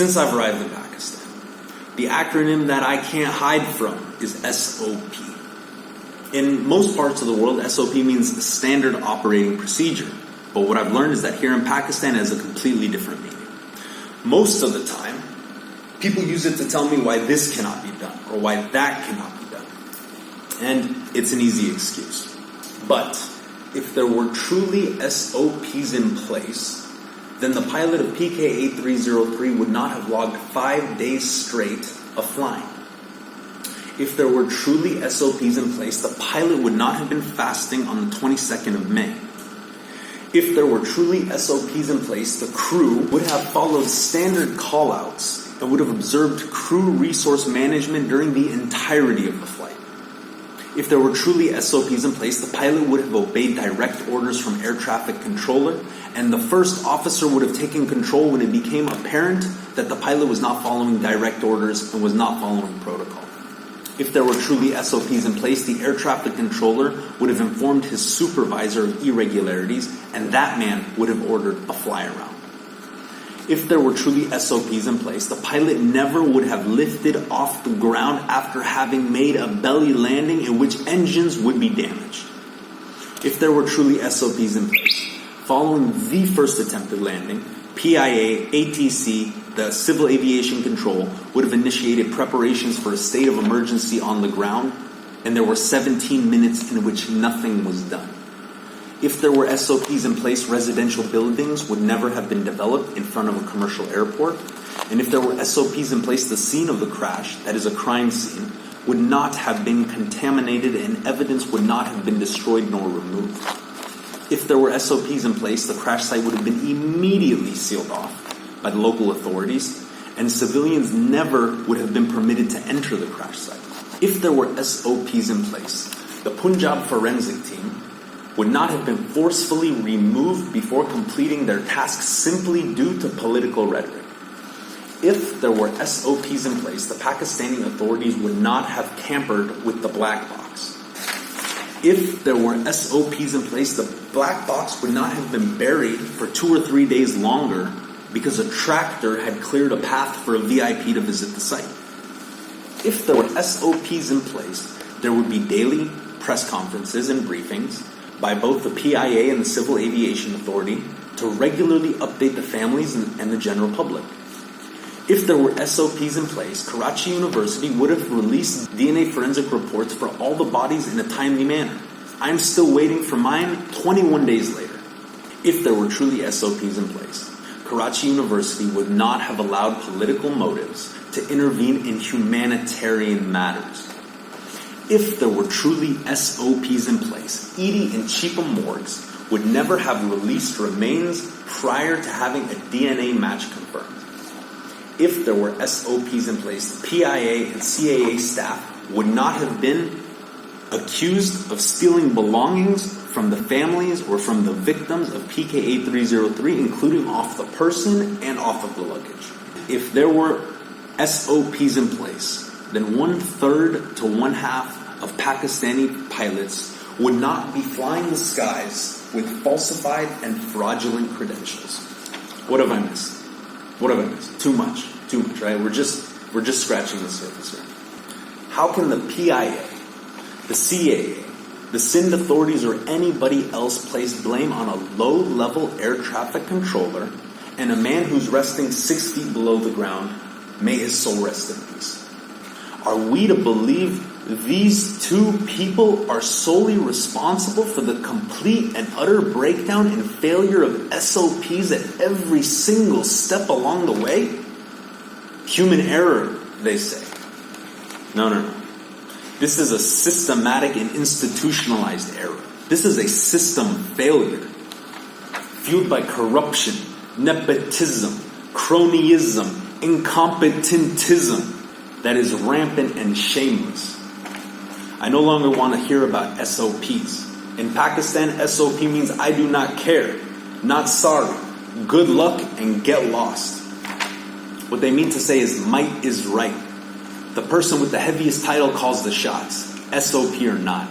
Since I've arrived in Pakistan, the acronym that I can't hide from is SOP. In most parts of the world, SOP means Standard Operating Procedure. But what I've learned is that here in Pakistan it has a completely different meaning. Most of the time, people use it to tell me why this cannot be done or why that cannot be done. And it's an easy excuse. But if there were truly SOPs in place, then the pilot of PK8303 would not have logged 5 days straight of flying. If there were truly SOPs in place, the pilot would not have been fasting on the 22nd of May. If there were truly SOPs in place, the crew would have followed standard callouts and would have observed crew resource management during the entirety of the flight. If there were truly SOPs in place, the pilot would have obeyed direct orders from air traffic controller, and the first officer would have taken control when it became apparent that the pilot was not following direct orders and was not following protocol. If there were truly SOPs in place, the air traffic controller would have informed his supervisor of irregularities, and that man would have ordered a fly around. If there were truly SOPs in place, the pilot never would have lifted off the ground after having made a belly landing in which engines would be damaged. If there were truly SOPs in place, following the first attempted landing, PIA, ATC, the Civil Aviation Control would have initiated preparations for a state of emergency on the ground, and there were 17 minutes in which nothing was done. If there were SOPs in place, residential buildings would never have been developed in front of a commercial airport. And if there were SOPs in place, the scene of the crash, that is a crime scene, would not have been contaminated and evidence would not have been destroyed nor removed. If there were SOPs in place, the crash site would have been immediately sealed off by the local authorities, and civilians never would have been permitted to enter the crash site. If there were SOPs in place, the Punjab forensic team would not have been forcefully removed before completing their task simply due to political rhetoric. If there were SOPs in place, the Pakistani authorities would not have tampered with the black box. If there were SOPs in place, the black box would not have been buried for 2 or 3 days longer because a tractor had cleared a path for a VIP to visit the site. If there were SOPs in place, there would be daily press conferences and briefings by both the PIA and the Civil Aviation Authority to regularly update the families and the general public. If there were SOPs in place, Karachi University would have released DNA forensic reports for all the bodies in a timely manner. I'm still waiting for mine 21 days later. If there were truly SOPs in place, Karachi University would not have allowed political motives to intervene in humanitarian matters. If there were truly SOPs in place, Edie and Cheapham morgues would never have released remains prior to having a DNA match confirmed. If there were SOPs in place, the PIA and CAA staff would not have been accused of stealing belongings from the families or from the victims of PK8303, including off the person and off of the luggage. If there were SOPs in place, then 1/3 to 1/2 of Pakistani pilots would not be flying the skies with falsified and fraudulent credentials. What have I missed? What have I missed? Too much, right? We're just scratching the surface here. How can the PIA, the CAA, the SIND authorities, or anybody else place blame on a low-level air traffic controller and a man who's resting 6 feet below the ground? May his soul rest in peace. Are we to believe these two people are solely responsible for the complete and utter breakdown and failure of SOPs at every single step along the way? Human error, they say. No. This is a systematic and institutionalized error. This is a system failure, fueled by corruption, nepotism, cronyism, incompetentism that is rampant and shameless. I no longer want to hear about SOPs. In Pakistan, SOP means I do not care, not sorry, good luck, and get lost. What they mean to say is might is right. The person with the heaviest title calls the shots, SOP or not.